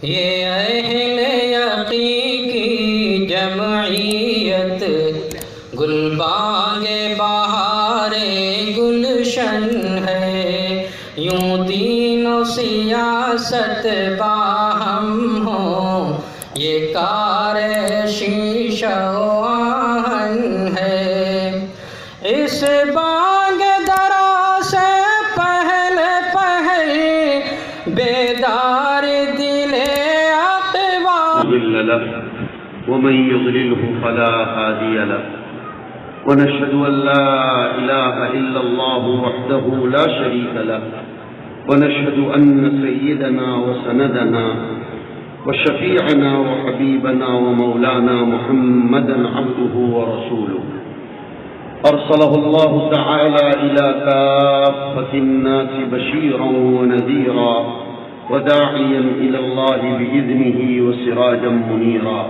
یہ اہل یقین کی جمعیت گلبانگ بہار گلشن ہے، یوں دین و سیاست باہم ہو، یہ کار شیشہ و آہن ہے۔ اس بانگ درا سے پہلے بیدار دل اقوام مضل له ومن يضلله فلا هادي له ونشهد أن لا إله إلا الله وحده لا شريك له ونشهد أن سيدنا وسندنا وشفيعنا وحبيبنا ومولانا محمدا عبده ورسوله أرسله الله تعالى إلى كافة الناس بشيرا ونذيرا وداعيا إلى الله بإذنه وسراجا منيرا،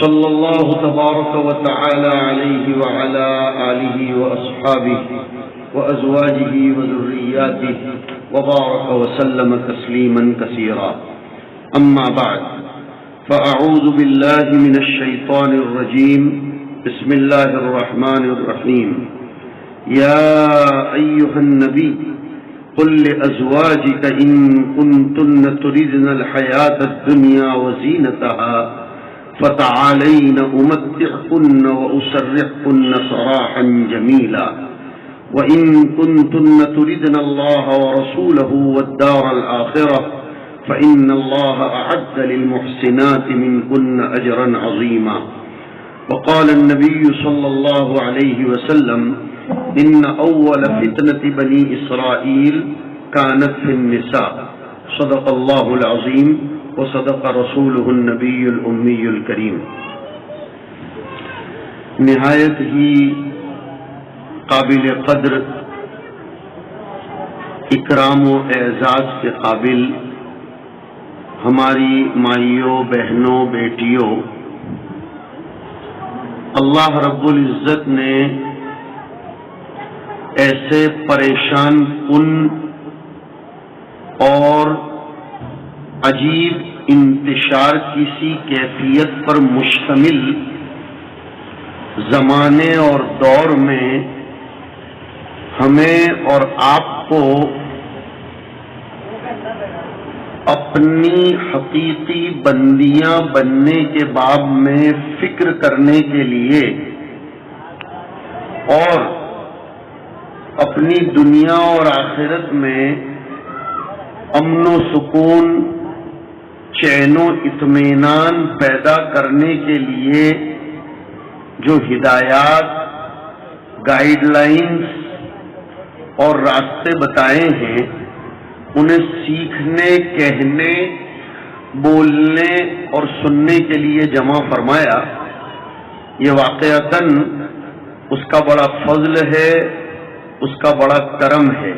صلى الله تبارك وتعالى عليه وعلى آله وأصحابه وأزواجه وذرياته وبارك وسلم تسليما كثيرا. أما بعد، فأعوذ بالله من الشيطان الرجيم. بسم الله الرحمن الرحيم. يا أيها النبي قل لأزواجك إن كنتن تردن الحياة الدنيا وزينتها فتعالين أمتعكن وأسرحكن سراحا جميلا، وإن كنتن تردن الله ورسوله والدار الآخرة فإن الله أعد للمحسنات منكن أجرا عظيما. وقال النبي صلى الله عليه وسلم إن أول فتنة بني إسرائيل كانت في النساء. صدق الله العظيم وصدق رسوله النبي الأمي الكريم. نہایت ہی قابل قدر، اکرام و اعزاز کے قابل ہماری مائیوں، بہنوں، بیٹیوں، اللہ رب العزت نے ایسے پریشان کن اور عجیب انتشار کی سی کیفیت پر مشتمل زمانے اور دور میں ہمیں اور آپ کو اپنی حقیقی بندیاں بننے کے باب میں فکر کرنے کے لیے اور اپنی دنیا اور آخرت میں امن و سکون، چین و اطمینان پیدا کرنے کے لیے جو ہدایات، گائیڈ لائنز اور راستے بتائے ہیں، انہیں سیکھنے، کہنے، بولنے اور سننے کے لیے جمع فرمایا، یہ واقعتاً اس کا بڑا فضل ہے، اس کا بڑا کرم ہے۔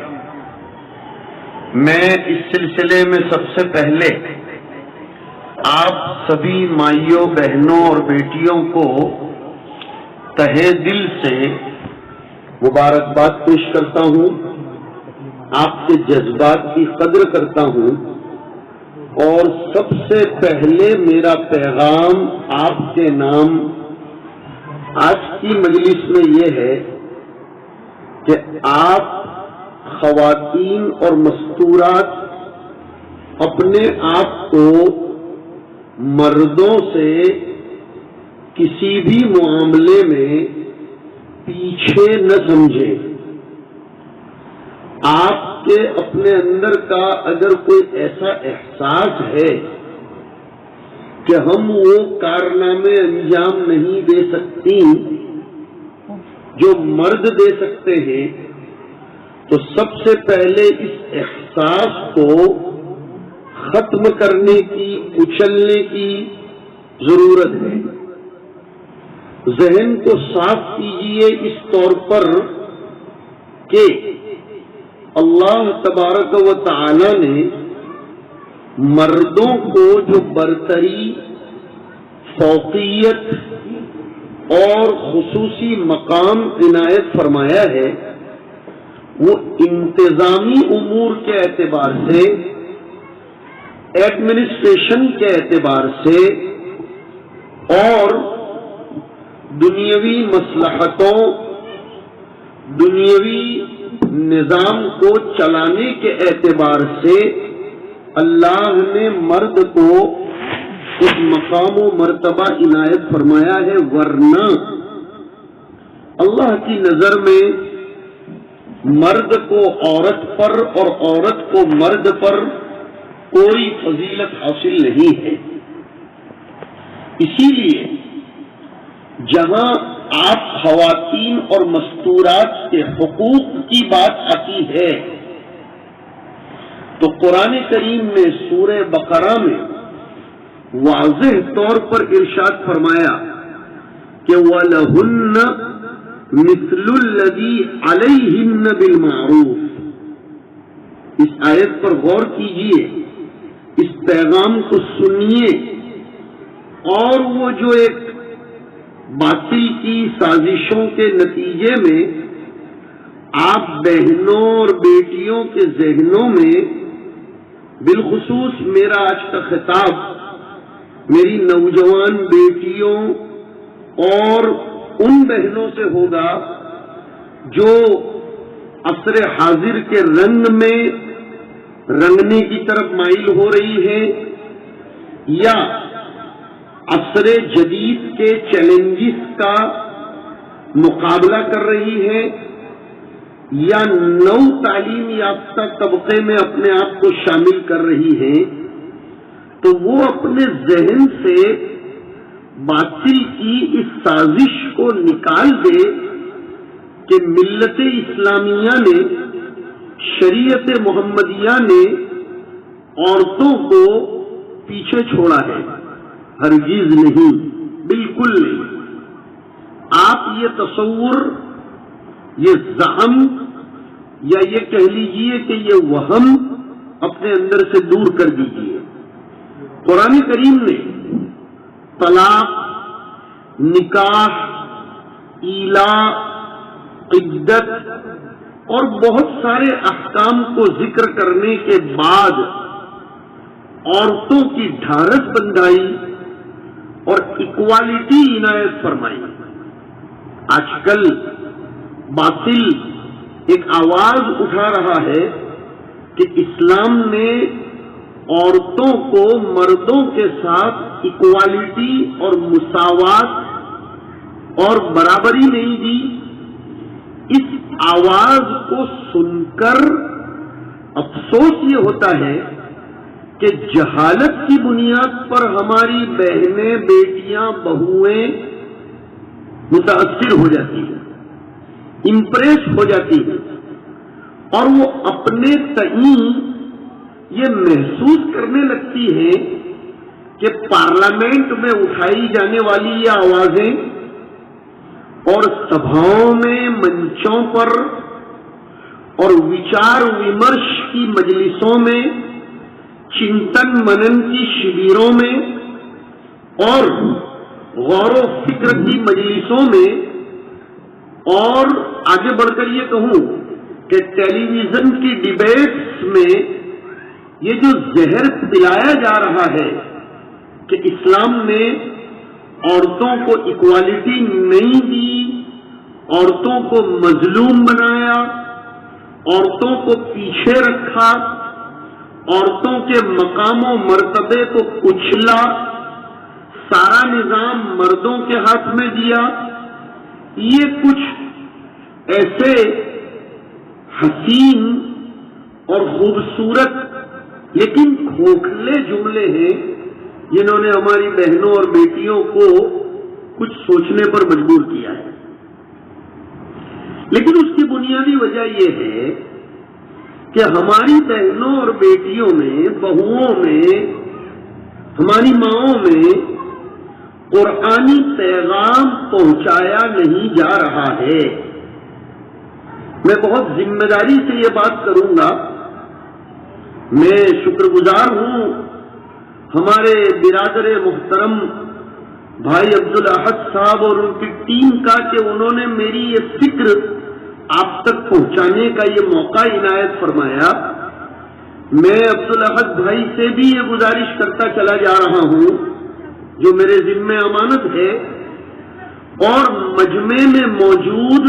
میں اس سلسلے میں سب سے پہلے آپ سبھی مائیوں، بہنوں اور بیٹیوں کو تہہ دل سے مبارکباد پیش کرتا ہوں، آپ کے جذبات کی قدر کرتا ہوں، اور سب سے پہلے میرا پیغام آپ کے نام آج کی مجلس میں یہ ہے کہ آپ خواتین اور مستورات اپنے آپ کو مردوں سے کسی بھی معاملے میں پیچھے نہ سمجھیں۔ آپ کے اپنے اندر کا اگر کوئی ایسا احساس ہے کہ ہم وہ کارنامے انجام نہیں دے سکتی جو مرد دے سکتے ہیں، تو سب سے پہلے اس احساس کو ختم کرنے کی، کچلنے کی ضرورت ہے۔ ذہن کو صاف کیجئے اس طور پر کہ اللہ تبارک و تعالی نے مردوں کو جو برتری، فوقیت اور خصوصی مقام عنایت فرمایا ہے، وہ انتظامی امور کے اعتبار سے ایڈمنسٹریشن کے اعتبار سے اور دنیاوی مصلحتوں، دنیاوی نظام کو چلانے کے اعتبار سے اللہ نے مرد کو ایک مقام و مرتبہ عنایت فرمایا ہے، ورنہ اللہ کی نظر میں مرد کو عورت پر اور عورت کو مرد پر کوئی فضیلت حاصل نہیں ہے۔ اسی لیے جہاں آپ خواتین اور مستورات کے حقوق کی بات آتی ہے تو قرآن کریم میں سورہ بقرہ میں واضح طور پر ارشاد فرمایا کہ وَلَهُنَّ مِثْلُ الَّذِي عَلَيْهِنَّ بِالْمَعْرُوفِ۔ اس آیت پر غور کیجئے، اس پیغام کو سنیے، اور وہ جو ایک باطل کی سازشوں کے نتیجے میں آپ بہنوں اور بیٹیوں کے ذہنوں میں، بالخصوص میرا آج کا خطاب میری نوجوان بیٹیوں اور ان بہنوں سے ہوگا جو عصر حاضر کے رنگ میں رنگنے کی طرف مائل ہو رہی ہے یا عصر جدید کے چیلنجز کا مقابلہ کر رہی ہے یا نو تعلیم یافتہ طبقے میں اپنے آپ کو شامل کر رہی ہے، تو وہ اپنے ذہن سے باطل کی اس سازش کو نکال دے کہ ملت اسلامیہ نے، شریعت محمدیہ نے عورتوں کو پیچھے چھوڑا ہے۔ ہرگز نہیں، بالکل نہیں۔ آپ یہ تصور، یہ زعم یا یہ کہہ لیجئے کہ یہ وہم اپنے اندر سے دور کر دیجئے۔ قرآن کریم نے طلاق، نکاح، ایلا، عدت اور بہت سارے احکام کو ذکر کرنے کے بعد عورتوں کی ڈھارس بندھائی اور اکوالٹی عنایت فرمائی۔ آج کل باطل ایک آواز اٹھا رہا ہے کہ اسلام نے عورتوں کو مردوں کے ساتھ اکوالٹی اور مساوات اور برابری نہیں دی۔ اس آواز کو سن کر افسوس یہ ہوتا ہے کہ جہالت کی بنیاد پر ہماری بہنیں، بیٹیاں، بہویں متاثر ہو جاتی ہیں، امپریس ہو جاتی ہیں، اور وہ اپنے تئیں یہ محسوس کرنے لگتی ہیں کہ پارلیمنٹ میں اٹھائی جانے والی یہ آوازیں اور سبھاؤں میں، منچوں پر اور وچار ومرش کی مجلسوں میں، چنتن منن کی شبیروں میں اور غور و فکر کی مجلسوں میں، اور آگے بڑھ کر یہ کہوں کہ ٹیلی ویژن کی ڈیبیٹس میں یہ جو زہر پلایا جا رہا ہے کہ اسلام نے عورتوں کو اکوالٹی نہیں دی، عورتوں کو مظلوم بنایا، عورتوں کو پیچھے رکھا، عورتوں کے مقام و مرتبے کو کچلا، سارا نظام مردوں کے ہاتھ میں دیا، یہ کچھ ایسے حسین اور خوبصورت لیکن کھوکھلے جملے ہیں جنہوں نے ہماری بہنوں اور بیٹیوں کو کچھ سوچنے پر مجبور کیا ہے۔ لیکن اس کی بنیادی وجہ یہ ہے کہ ہماری بہنوں اور بیٹیوں میں، بہوؤں میں، ہماری ماؤں میں قرآنی پیغام پہنچایا نہیں جا رہا ہے۔ میں بہت ذمہ داری سے یہ بات کروں گا، میں شکر گزار ہوں ہمارے برادر محترم بھائی عبدالاحد صاحب اور ان کی ٹیم کا کہ انہوں نے میری یہ فکر آپ تک پہنچانے کا یہ موقع عنایت فرمایا میں عبدالاحد بھائی سے بھی یہ گزارش کرتا چلا جا رہا ہوں جو میرے ذمہ امانت ہے، اور مجمع میں موجود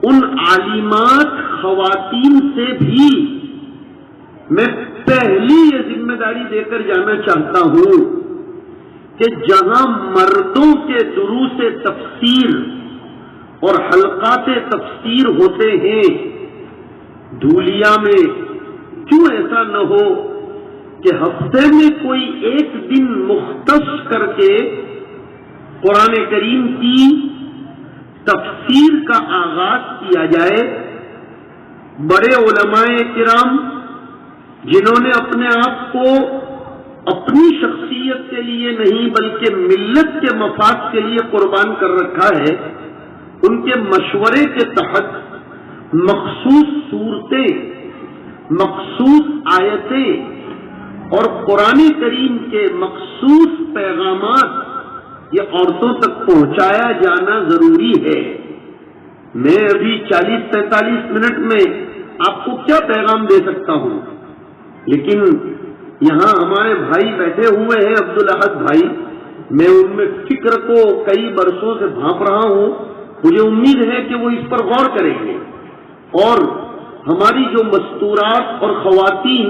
ان عالمات خواتین سے بھی میں پہلی یہ ذمہ داری دے کر جانا چاہتا ہوں کہ جہاں مردوں کے دروس تفسیر اور حلقات تفسیر ہوتے ہیں، دھولیا میں کیوں ایسا نہ ہو کہ ہفتے میں کوئی ایک دن مختص کر کے قرآن کریم کی تفسیر کا آغاز کیا جائے۔ بڑے علماء کرام جنہوں نے اپنے آپ کو اپنی شخصیت کے لیے نہیں بلکہ ملت کے مفاد کے لیے قربان کر رکھا ہے، ان کے مشورے کے تحت مخصوص صورتیں، مخصوص آیتیں اور قرآن کریم کے مخصوص پیغامات یہ عورتوں تک پہنچایا جانا ضروری ہے۔ میں ابھی 40-45 منٹ میں آپ کو کیا پیغام دے سکتا ہوں، لیکن یہاں ہمارے بھائی بیٹھے ہوئے ہیں عبدالاحد بھائی، میں ان میں فکر کو کئی برسوں سے بھانپ رہا ہوں، مجھے امید ہے کہ وہ اس پر غور کریں گے، اور ہماری جو مستورات اور خواتین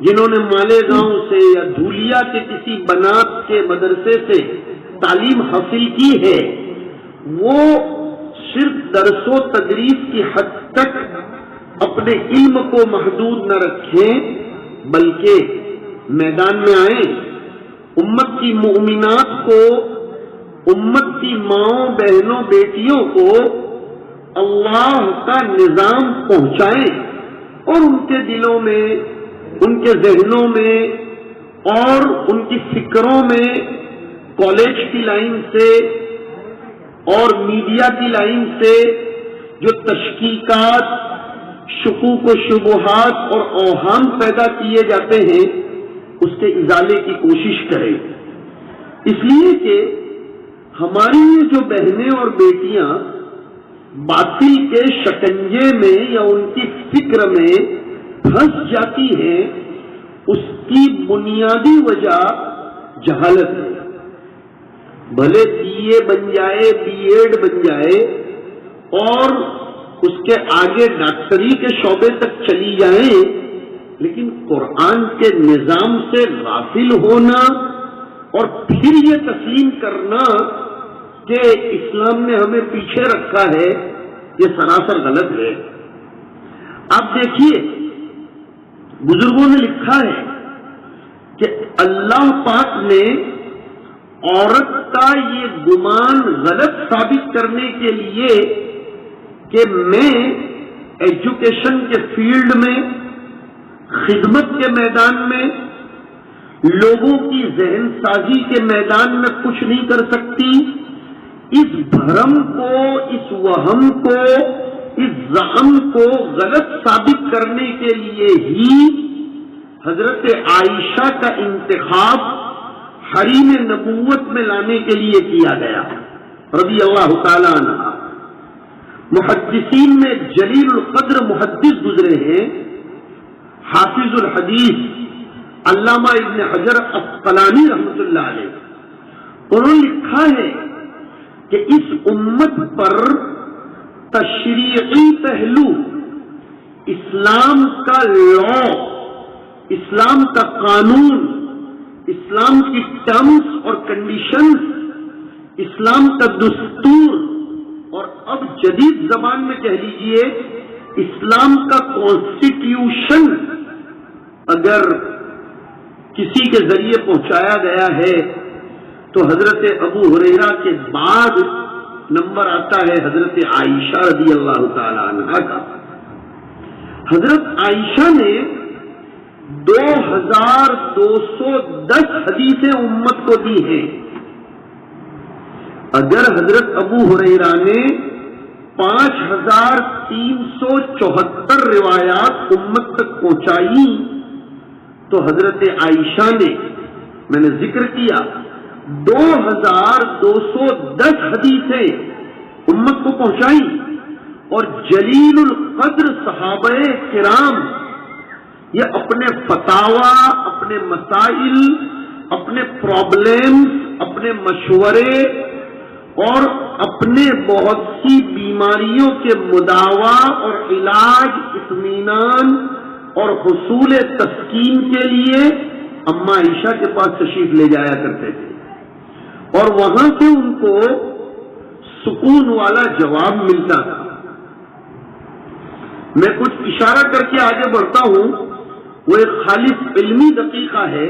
جنہوں نے مالیگاؤں سے یا دھولیا کے کسی بنات کے مدرسے سے تعلیم حاصل کی ہے، وہ صرف درس و تدریس کی حد تک اپنے علم کو محدود نہ رکھیں بلکہ میدان میں آئیں، امت کی مومنات کو، امت کی ماؤں بہنوں بیٹیوں کو اللہ کا نظام پہنچائیں، اور ان کے دلوں میں، ان کے ذہنوں میں اور ان کی فکروں میں کالج کی لائن سے اور میڈیا کی لائن سے جو تشکیکات، شکوک و شبہات اور اوہام پیدا کیے جاتے ہیں اس کے ازالے کی کوشش کریں، اس لیے کہ ہماری یہ جو بہنیں اور بیٹیاں باطل کے شکنجے میں یا ان کی فکر میں پھنس جاتی ہیں، اس کی بنیادی وجہ جہالت ہے۔ بھلے BA بن جائے، B.Ed بن جائے اور اس کے آگے ڈاکٹری کے شعبے تک چلی جائیں، لیکن قرآن کے نظام سے غافل ہونا اور پھر یہ تسلیم کرنا کہ اسلام نے ہمیں پیچھے رکھا ہے، یہ سراسر غلط ہے۔ آپ دیکھیے بزرگوں نے لکھا ہے کہ اللہ پاک نے عورت کا یہ گمان غلط ثابت کرنے کے لیے کہ میں ایجوکیشن کے فیلڈ میں، خدمت کے میدان میں، لوگوں کی ذہن سازی کے میدان میں کچھ نہیں کر سکتی، اس بھرم کو، اس وہم کو، اس زعم کو غلط ثابت کرنے کے لیے ہی حضرت عائشہ کا انتخاب حریم نبوت میں لانے کے لیے کیا گیا رضی اللہ تعالی عنہ۔ محدثین میں جلیل القدر محدث گزرے ہیں، حافظ الحدیث علامہ ابن حجر عسقلانی رحمۃ اللہ علیہ، انہوں نے لکھا ہے کہ اس امت پر تشریعی پہلو، اسلام کا لا، اسلام کا قانون، اسلام کی ٹرمز اور کنڈیشنز، اسلام کا دستور، اور اب جدید زبان میں کہہ لیجئے اسلام کا کانسٹیٹیوشن اگر کسی کے ذریعے پہنچایا گیا ہے تو حضرت ابو ہریرہ کے بعد نمبر آتا ہے حضرت عائشہ رضی اللہ تعالی عنہا کا۔ حضرت عائشہ نے 2210 حدیثیں امت کو دی ہیں۔ اگر حضرت ابو ہریرہ نے 5374 روایات امت تک پہنچائی تو حضرت عائشہ نے، میں نے ذکر کیا، 2210 حدیثیں امت کو پہنچائی، اور جلیل القدر صحابہ کرام یہ اپنے فتاوا، اپنے مسائل، اپنے پرابلمز، اپنے مشورے اور اپنے بہت سی بیماریوں کے مداوا اور علاج، اطمینان اور حصول تسکین کے لیے اماں عائشہ کے پاس تشریف لے جایا کرتے تھے اور وہاں سے ان کو سکون والا جواب ملتا تھا۔ میں کچھ اشارہ کر کے آگے بڑھتا ہوں، وہ ایک خالص علمی دقیقہ ہے،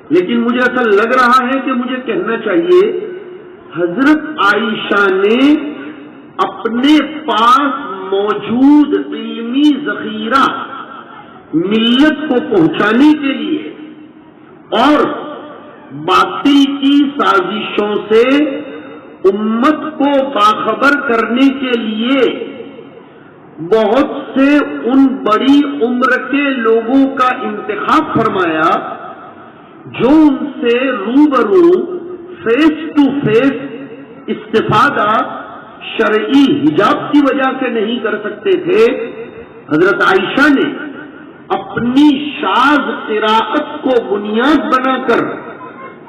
لیکن مجھے ایسا لگ رہا ہے کہ مجھے کہنا چاہیے حضرت عائشہ نے اپنے پاس موجود علمی ذخیرہ ملت کو پہنچانے کے لیے اور باطل کی سازشوں سے امت کو باخبر کرنے کے لیے بہت سے ان بڑی عمر کے لوگوں کا انتخاب فرمایا جو ان سے روبرو فیس ٹو فیس استفادہ شرعی حجاب کی وجہ سے نہیں کر سکتے تھے۔ حضرت عائشہ نے اپنی شاذ قراءت کو بنیاد بنا کر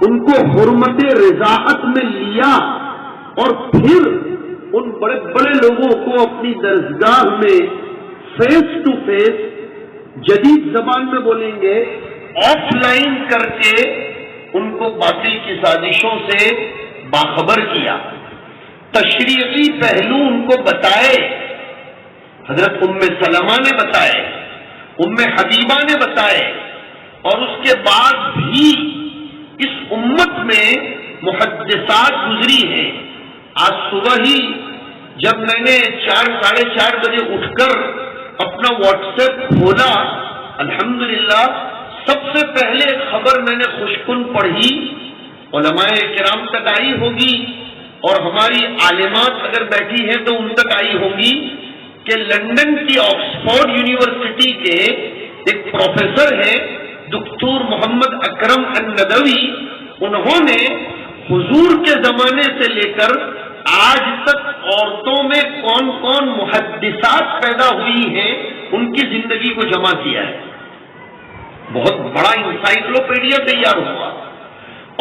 ان کو حرمت رضاعت میں لیا اور پھر ان بڑے بڑے لوگوں کو اپنی درسگاہ میں فیس ٹو فیس، جدید زبان میں بولیں گے آف لائن کر کے ان کو باطل کی سازشوں سے باخبر کیا، تشریعی پہلو ان کو بتائے۔ حضرت ام سلمہ نے بتائے، ام حبیبہ نے بتائے، اور اس کے بعد بھی اس امت میں محدثات گزری ہیں۔ آج صبح ہی جب میں نے 4 ساڑھے 4 بجے اٹھ کر اپنا واٹس ایپ کھولا، الحمدللہ سب سے پہلے خبر میں نے خوشکن پڑھی، علماء کرام تک آئی ہوگی اور ہماری عالمات اگر بیٹھی ہیں تو ان تک آئی ہوگی کہ لندن کی آکسفورڈ یونیورسٹی کے ایک پروفیسر ہیں دکتور محمد اکرم الندوی، انہوں نے حضور کے زمانے سے لے کر آج تک عورتوں میں کون کون محدثات پیدا ہوئی ہیں ان کی زندگی کو جمع کیا ہے۔ بہت بڑا انسائکلوپیڈیا تیار ہوا،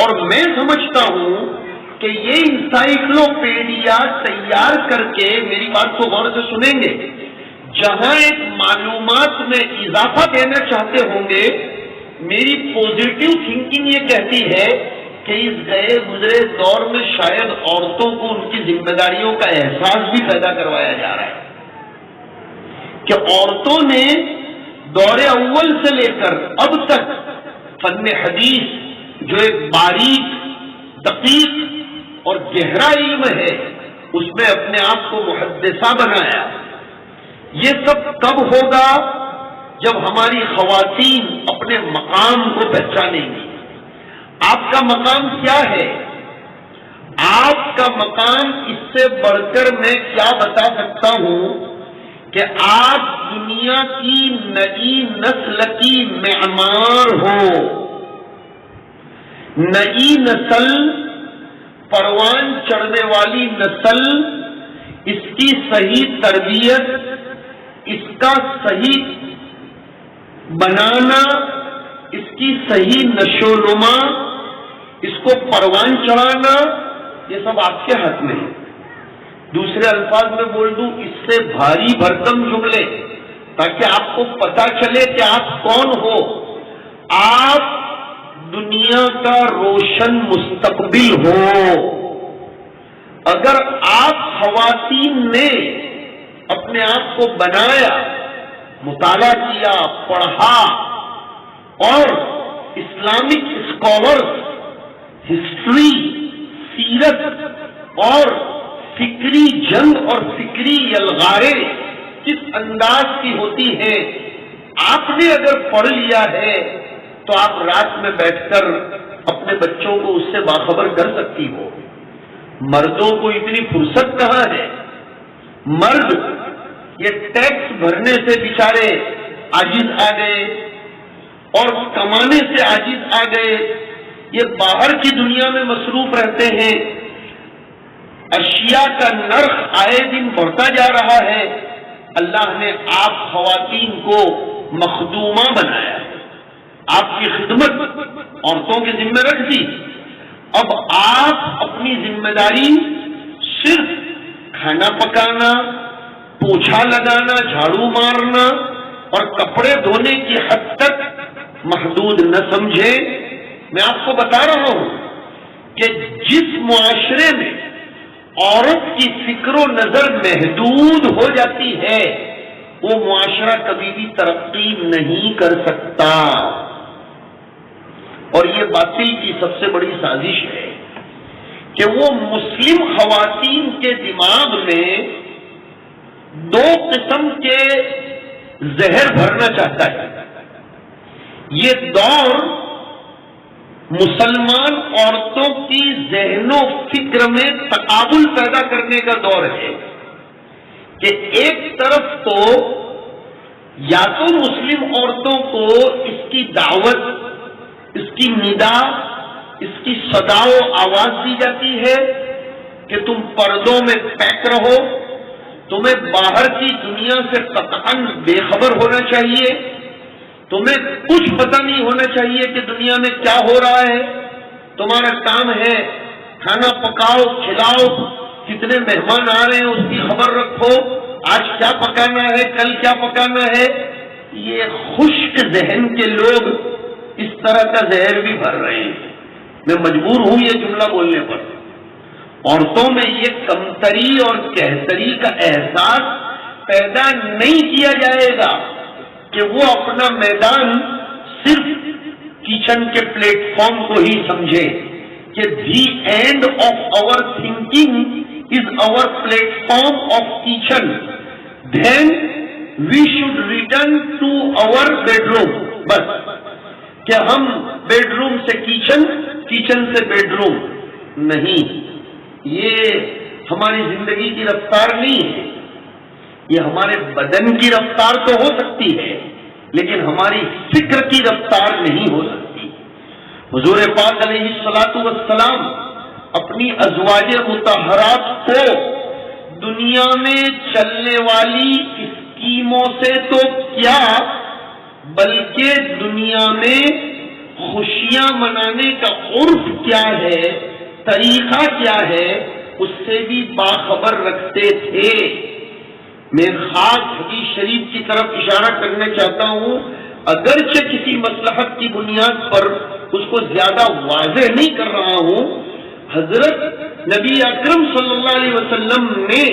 اور میں سمجھتا ہوں کہ یہ انسائکلوپیڈیا تیار کر کے، میری بات کو غور سے سنیں گے، جہاں ایک معلومات میں اضافہ دینا چاہتے ہوں گے، میری پوزیٹو تھنکنگ یہ کہتی ہے کہ اس گئے گزرے دور میں شاید عورتوں کو ان کی ذمہ داریوں کا احساس بھی پیدا کروایا جا رہا ہے کہ عورتوں نے دور اول سے لے کر اب تک فن حدیث جو ایک باریک، دقیق اور گہرا علم ہے، اس میں اپنے آپ کو محدثہ بنایا۔ یہ سب کب ہوگا؟ جب ہماری خواتین اپنے مقام کو پہچانیں گی۔ آپ کا مقام کیا ہے؟ آپ کا مقام اس سے بڑھ کر میں کیا بتا سکتا ہوں کہ آپ دنیا کی نئی نسل کی معمار ہو۔ نئی نسل، پروان چڑھنے والی نسل، اس کی صحیح تربیت، اس کا صحیح بنانا، اس کی صحیح نشو نما، اس کو پروان چڑھانا، یہ سب آپ کے ہاتھ میں ہے۔ دوسرے الفاظ میں بول دوں، اس سے بھاری بھرکم جملے، تاکہ آپ کو پتا چلے کہ آپ کون ہو۔ آپ دنیا کا روشن مستقبل ہو۔ اگر آپ خواتین نے اپنے آپ کو بنایا، مطالعہ کیا، پڑھا اور اسلامک اسکالرز، ہسٹری، سیرت اور فکری جنگ اور فکری یلغاریں کس انداز کی ہوتی ہیں، آپ نے اگر پڑھ لیا ہے تو آپ رات میں بیٹھ کر اپنے بچوں کو اس سے باخبر کر سکتی ہو۔ مردوں کو اتنی فرصت کہاں ہے؟ مرد یہ ٹیکس بھرنے سے بیچارے عاجز آ گئے اور کمانے سے عاجز آ گئے، یہ باہر کی دنیا میں مصروف رہتے ہیں، اشیاء کا نرخ آئے دن بڑھتا جا رہا ہے۔ اللہ نے آپ خواتین کو مخدومہ بنایا، آپ کی خدمت عورتوں کے ذمہ رکھ دی۔ اب آپ اپنی ذمہ داری صرف کھانا پکانا، پوچھا لگانا، جھاڑو مارنا اور کپڑے دھونے کی حد تک محدود نہ سمجھیں۔ میں آپ کو بتا رہا ہوں کہ جس معاشرے میں عورت کی فکر و نظر محدود ہو جاتی ہے وہ معاشرہ کبھی بھی ترقی نہیں کر سکتا، اور یہ باطل کی سب سے بڑی سازش ہے کہ وہ مسلم خواتین کے دماغ میں دو قسم کے زہر بھرنا چاہتا ہے۔ یہ دور مسلمان عورتوں کی ذہن و فکر میں تقابل پیدا کرنے کا دور ہے کہ ایک طرف تو یا تو مسلم عورتوں کو اس کی دعوت، اس کی ندا، اس کی صدا و آواز دی جاتی ہے کہ تم پردوں میں پیک رہو، تمہیں باہر کی دنیا سے قطعاً بے خبر ہونا چاہیے، تمہیں کچھ پتہ نہیں ہونا چاہیے کہ دنیا میں کیا ہو رہا ہے، تمہارا کام ہے کھانا پکاؤ، کھلاؤ، کتنے مہمان آ رہے ہیں اس کی خبر رکھو، آج کیا پکانا ہے، کل کیا پکانا ہے۔ یہ خشک ذہن کے لوگ اس طرح کا زہر بھی بھر رہے ہیں۔ میں مجبور ہوں یہ جملہ بولنے پر۔ عورتوں میں یہ کمتری اور کہتری کا احساس پیدا نہیں کیا جائے گا کہ وہ اپنا میدان صرف کچن کے پلیٹ فارم کو ہی سمجھے کہ the end of our thinking is our platform of kitchen, then we should return to our bedroom. بس کہ ہم بیڈ روم سے کچن، کچن سے بیڈ روم نہیں، یہ ہماری زندگی کی رفتار نہیں ہے۔ یہ ہمارے بدن کی رفتار تو ہو سکتی ہے لیکن ہماری فکر کی رفتار نہیں ہو سکتی۔ حضور پاک علیہ الصلوۃ والسلام اپنی ازواج مطہرات کو دنیا میں چلنے والی اسکیموں سے تو کیا بلکہ دنیا میں خوشیاں منانے کا عرف کیا ہے، طریقہ کیا ہے، اس سے بھی باخبر رکھتے تھے۔ میں خاص حدیث شریف کی طرف اشارہ کرنا چاہتا ہوں، اگرچہ کسی مصلحت کی بنیاد پر اس کو زیادہ واضح نہیں کر رہا ہوں۔ حضرت نبی اکرم صلی اللہ علیہ وسلم نے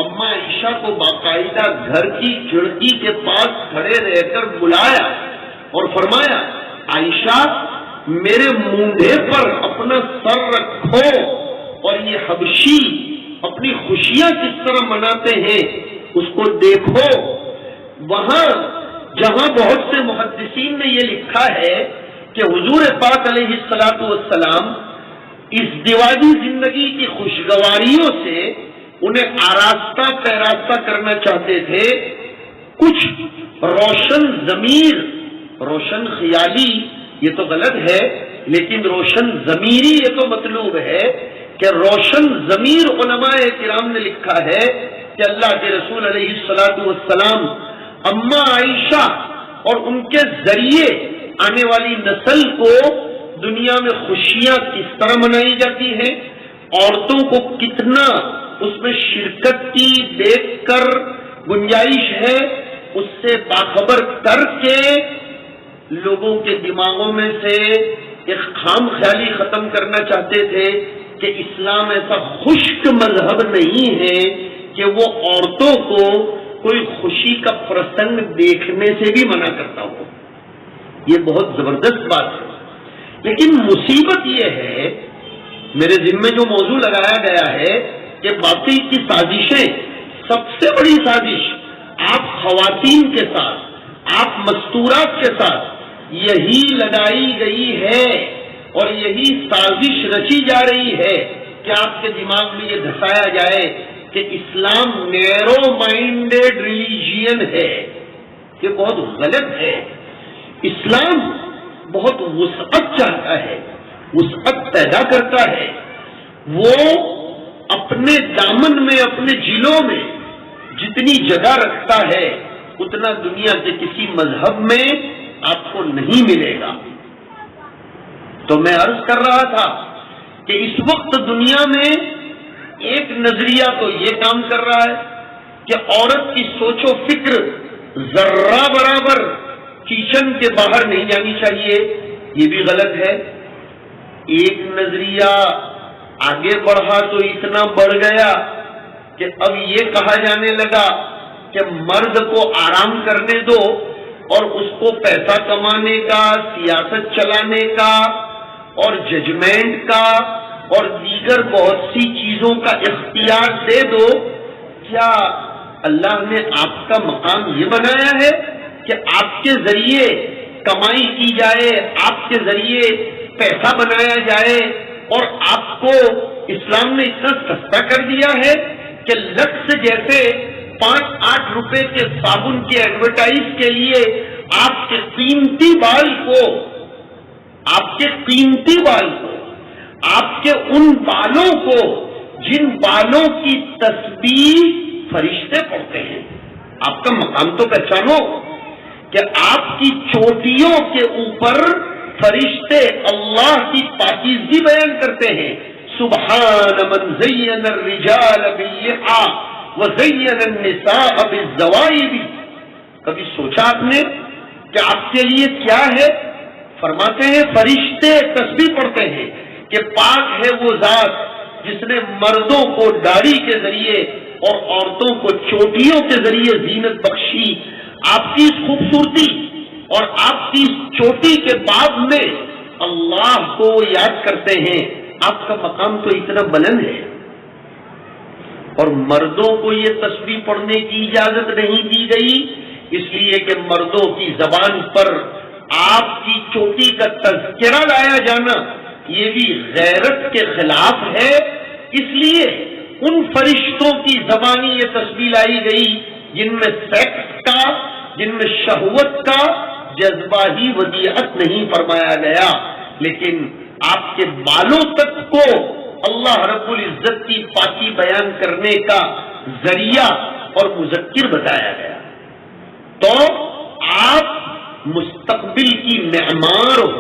اما عائشہ کو باقاعدہ گھر کی کھڑکی کے پاس کھڑے رہ کر بلایا اور فرمایا، عائشہ میرے مونڈھے پر اپنا سر رکھو اور یہ حبشی اپنی خوشیاں کس طرح مناتے ہیں اس کو دیکھو۔ وہاں جہاں بہت سے محدثین نے یہ لکھا ہے کہ حضور پاک علیہ الصلوۃ والسلام اس ازدواجی زندگی کی خوشگواریوں سے انہیں آراستہ پیراستہ کرنا چاہتے تھے، کچھ روشن ضمیر، روشن خیالی یہ تو غلط ہے لیکن روشن ضمیری یہ تو مطلوب ہے کہ روشن ضمیر علماء کرام نے لکھا ہے کہ اللہ کے رسول علیہ الصلوۃ والسلام اما عائشہ اور ان کے ذریعے آنے والی نسل کو دنیا میں خوشیاں کس طرح منائی جاتی ہیں، عورتوں کو کتنا اس میں شرکت کی دیکھ کر گنجائش ہے، اس سے باخبر کر کے لوگوں کے دماغوں میں سے ایک خام خیالی ختم کرنا چاہتے تھے کہ اسلام ایسا خشک مذہب نہیں ہے کہ وہ عورتوں کو کوئی خوشی کا پرسنگ دیکھنے سے بھی منع کرتا ہو۔ یہ بہت زبردست بات ہے، لیکن مصیبت یہ ہے، میرے ذمے جو موضوع لگایا گیا ہے کہ باطل کی سازشیں، سب سے بڑی سازش آپ خواتین کے ساتھ، آپ مستورات کے ساتھ یہی لگائی گئی ہے اور یہی سازش رچی جا رہی ہے کہ آپ کے دماغ میں یہ دھسایا جائے کہ اسلام نیرو مائنڈیڈ ریلیجین ہے۔ یہ بہت غلط ہے۔ اسلام بہت وسعت چاہتا ہے، وسعت پیدا کرتا ہے۔ وہ اپنے دامن میں، اپنے جلوں میں جتنی جگہ رکھتا ہے اتنا دنیا کے کسی مذہب میں آپ کو نہیں ملے گا۔ تو میں عرض کر رہا تھا کہ اس وقت دنیا میں ایک نظریہ تو یہ کام کر رہا ہے کہ عورت کی سوچ و فکر ذرہ برابر کچن کے باہر نہیں جانی چاہیے، یہ بھی غلط ہے۔ ایک نظریہ آگے بڑھا تو اتنا بڑھ گیا کہ اب یہ کہا جانے لگا کہ مرد کو آرام کرنے دو اور اس کو پیسہ کمانے کا، سیاست چلانے کا اور ججمنٹ کا اور دیگر بہت سی چیزوں کا اختیار دے دو۔ کیا اللہ نے آپ کا مقام یہ بنایا ہے کہ آپ کے ذریعے کمائی کی جائے، آپ کے ذریعے پیسہ بنایا جائے، اور آپ کو اسلام نے اتنا سستا کر دیا ہے کہ لکس جیسے 5-8 روپے کے صابن کے ایڈورٹائز کے لیے آپ کے قیمتی بال کو، آپ کے ان بالوں کو جن بالوں کی تسبیح فرشتے پڑھتے ہیں، آپ کا مقام تو پہچانو کہ آپ کی چوٹیوں کے اوپر فرشتے اللہ کی پاکیزگی بیان کرتے ہیں۔ سبحان من زین الرجال باللحى وزین النساء بالزوائب۔ کبھی سوچا آپ نے کہ آپ کے لیے کیا ہے؟ فرماتے ہیں فرشتے تسبیح پڑھتے ہیں کہ پاک ہے وہ ذات جس نے مردوں کو داڑھی کے ذریعے اور عورتوں کو چوٹیوں کے ذریعے زینت بخشی۔ آپ کی اس خوبصورتی اور آپ کی اس چوٹی کے بعد میں اللہ کو یاد کرتے ہیں۔ آپ کا مقام تو اتنا بلند ہے، اور مردوں کو یہ تسبیح پڑھنے کی اجازت نہیں دی گئی، اس لیے کہ مردوں کی زبان پر آپ کی چوٹی کا تذکرہ لایا جانا یہ بھی غیرت کے خلاف ہے۔ اس لیے ان فرشتوں کی زبانی یہ تسبیح لائی گئی جن میں سیکس کا، جن میں شہوت کا جذبہ ہی ودیعت نہیں فرمایا گیا، لیکن آپ کے بالوں تک کو اللہ رب العزت کی پاکی بیان کرنے کا ذریعہ اور مذکر بتایا گیا۔ تو آپ مستقبل کی معمار ہو،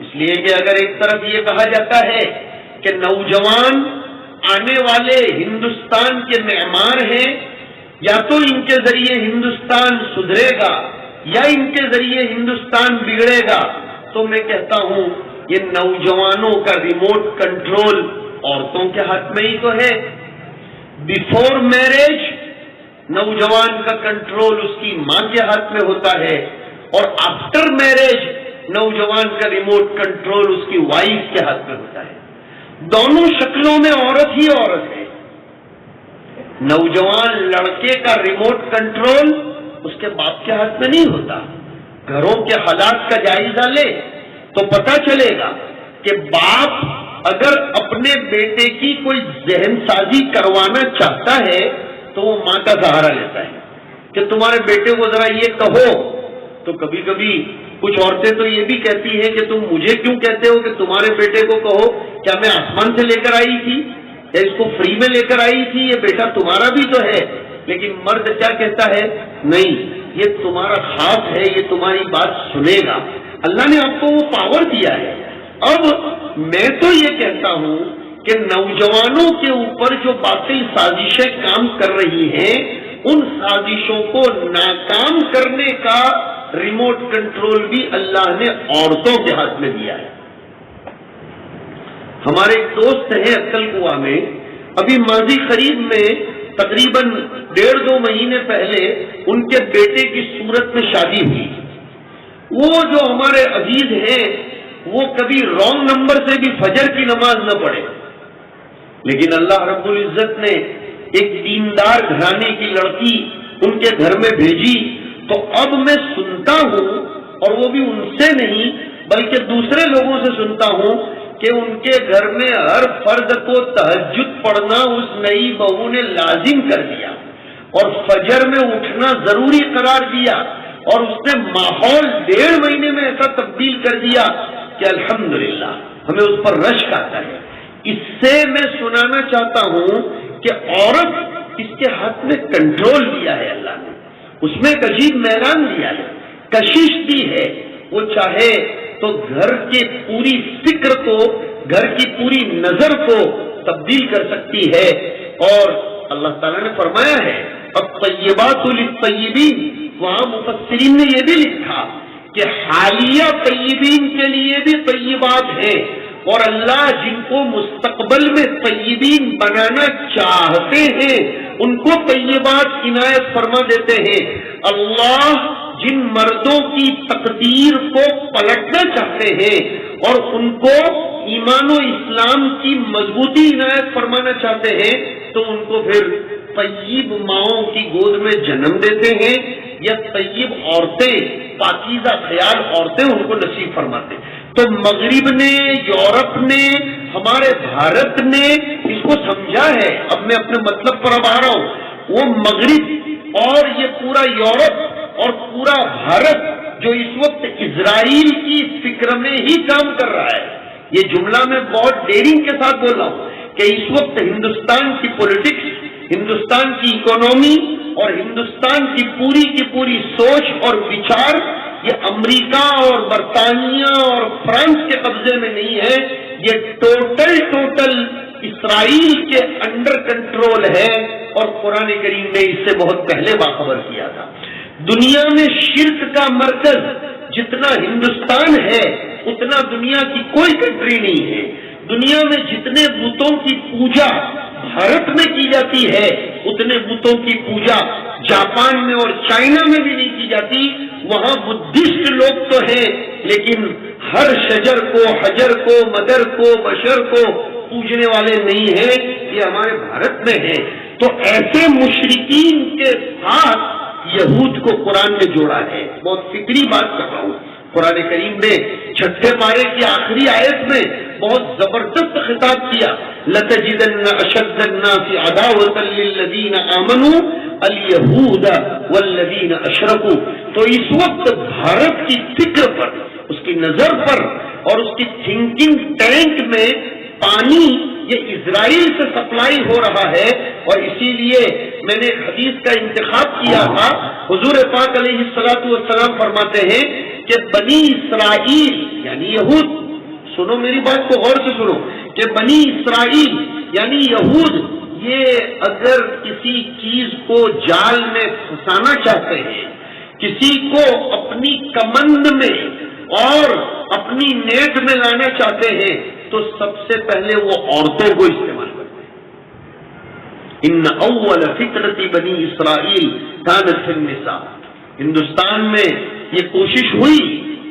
اس لیے کہ اگر ایک طرف یہ کہا جاتا ہے کہ نوجوان آنے والے ہندوستان کے معمار ہیں، یا تو ان کے ذریعے ہندوستان سدھرے گا یا ان کے ذریعے ہندوستان بگڑے گا، تو میں کہتا ہوں یہ نوجوانوں کا ریموٹ کنٹرول عورتوں کے ہاتھ میں ہی تو ہے۔ بیفور میرج نوجوان کا کنٹرول اس کی ماں کے ہاتھ میں ہوتا ہے، اور آفٹر میرج نوجوان کا ریموٹ کنٹرول اس کی وائف کے ہاتھ میں ہوتا ہے۔ دونوں شکلوں میں عورت ہی عورت ہے۔ نوجوان لڑکے کا ریموٹ کنٹرول اس کے باپ کے ہاتھ میں نہیں ہوتا۔ گھروں کے حالات کا جائزہ لے تو پتہ چلے گا کہ باپ اگر اپنے بیٹے کی کوئی ذہن سازی کروانا چاہتا ہے تو وہ ماں کا سہارا لیتا ہے کہ تمہارے بیٹے کو ذرا یہ کہو، تو کبھی کبھی کچھ عورتیں تو یہ بھی کہتی ہیں کہ تم مجھے کیوں کہتے ہو کہ تمہارے بیٹے کو کہو؟ کیا میں آسمان سے لے کر آئی تھی یا اس کو فری میں لے کر آئی تھی؟ یہ بیٹا تمہارا بھی تو ہے۔ لیکن مرد کیا کہتا ہے؟ نہیں، یہ تمہارا خاص ہے، یہ تمہاری بات سنے گا۔ اللہ نے آپ کو وہ پاور دیا ہے۔ اب میں تو یہ کہتا ہوں کہ نوجوانوں کے اوپر جو باطل سازشیں کام کر رہی ہیں، ان سازشوں کو ناکام کرنے کا ریموٹ کنٹرول بھی اللہ نے عورتوں کے ہاتھ میں دیا ہے۔ ہمارے ایک دوست ہیں عقل کنواں میں، ابھی ماضی قریب میں تقریباً 1.5-2 مہینے پہلے ان کے بیٹے کی صورت میں شادی ہوئی۔ وہ جو ہمارے عزیز ہیں وہ کبھی رانگ نمبر سے بھی فجر کی نماز نہ پڑھے، لیکن اللہ رب العزت نے ایک دیندار گھرانے کی لڑکی ان کے گھر میں بھیجی، تو اب میں سنتا ہوں، اور وہ بھی ان سے نہیں بلکہ دوسرے لوگوں سے سنتا ہوں کہ ان کے گھر میں ہر فرد کو تہجد پڑھنا اس نئی بہو نے لازم کر دیا، اور فجر میں اٹھنا ضروری قرار دیا، اور اس نے ماحول 1.5 مہینے میں ایسا تبدیل کر دیا کہ الحمدللہ ہمیں اس پر رشک آتا ہے۔ اس سے میں سنانا چاہتا ہوں کہ عورت، اس کے ہاتھ میں کنٹرول دیا ہے اللہ نے، اس میں ایک عجیب میدان دیا ہے، کشش دی ہے. وہ چاہے تو گھر کے پوری فکر کو، گھر کی پوری نظر کو تبدیل کر سکتی ہے. اور اللہ تعالیٰ نے فرمایا ہے الطیبات للطیبین، وہاں مفسرین نے یہ بھی لکھا کہ حالیہ طیبین کے لیے بھی طیبات ہیں، اور اللہ جن کو مستقبل میں طیبین بنانا چاہتے ہیں ان کو طیبات عنایت فرما دیتے ہیں. اللہ جن مردوں کی تقدیر کو پلٹنا چاہتے ہیں اور ان کو ایمان و اسلام کی مضبوطی عنایت فرمانا چاہتے ہیں تو ان کو پھر طیب ماؤں کی گود میں جنم دیتے ہیں، یا طیب عورتیں، پاکیزہ خیال عورتیں ان کو نصیب فرماتے ہیں. تو مغرب نے، یورپ نے، ہمارے بھارت نے اس کو سمجھا ہے. اب میں اپنے مطلب پر اب آ رہا ہوں. وہ مغرب اور یہ پورا یورپ اور پورا بھارت جو اس وقت اسرائیل کی فکر میں ہی کام کر رہا ہے، یہ جملہ میں بہت ڈیرنگ کے ساتھ بول رہا ہوں کہ اس وقت ہندوستان کی پولیٹکس، ہندوستان کی اکانومی اور ہندوستان کی پوری سوچ اور وچار یہ امریکہ اور برطانیہ اور فرانس کے قبضے میں نہیں ہے، یہ ٹوٹل اسرائیل کے انڈر کنٹرول ہے. اور قرآن کریم نے اس سے بہت پہلے باخبر کیا تھا. دنیا میں شرک کا مرکز جتنا ہندوستان ہے اتنا دنیا کی کوئی کنٹری نہیں ہے. دنیا میں جتنے بتوں کی پوجا بھارت میں کی جاتی ہے اتنے بتوں کی پوجا جاپان میں اور چائنا میں بھی نہیں کی جاتی. وہاں بدھسٹ لوگ تو ہیں لیکن ہر شجر کو، حجر کو، مدر کو، بشر کو پوجنے والے نہیں ہیں. یہ ہمارے بھارت میں ہیں. تو ایسے مشرکین کے ساتھ یہود کو قرآن نے جوڑا ہے. بہت فکری بات کر رہا ہوں. قرآن کریم نے چھٹے پارے کی آخری آیت میں بہت زبردست خطاب کیا، لَتَجِدَنَّ أَشَدَّ النَّاسِ عَدَاوَةً لِلَّذِينَ آمَنُوا الْيَهُودَ وَالَّذِينَ أَشْرَكُوا. تو اس وقت بھارت کی فکر پر، اس کی نظر پر اور اس کی تھنکنگ ٹینک میں پانی یہ اسرائیل سے سپلائی ہو رہا ہے. اور اسی لیے میں نے ایک حدیث کا انتخاب کیا تھا. حضور پاک علیہ الصلوۃ والسلام فرماتے ہیں کہ بنی اسرائیل یعنی یہود، سنو میری بات کو غور سے سنو، کہ بنی اسرائیل یعنی یہود یہ اگر کسی چیز کو جال میں پھنسانا چاہتے ہیں، کسی کو اپنی کمند میں اور اپنی نیٹ میں لانا چاہتے ہیں تو سب سے پہلے وہ عورتوں کو استعمال کرتے ہیں. ان اول فطرت بنی اسرائیل کانت فی النساء. ہندوستان میں یہ کوشش ہوئی،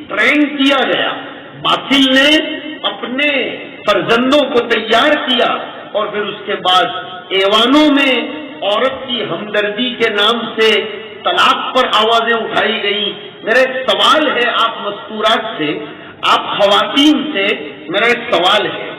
ٹرین کیا گیا، باطل نے اپنے فرزندوں کو تیار کیا اور پھر اس کے بعد ایوانوں میں عورت کی ہمدردی کے نام سے طلاق پر آوازیں اٹھائی گئی. میرا ایک سوال ہے آپ مستورات سے، آپ خواتین سے میرا ایک سوال ہے.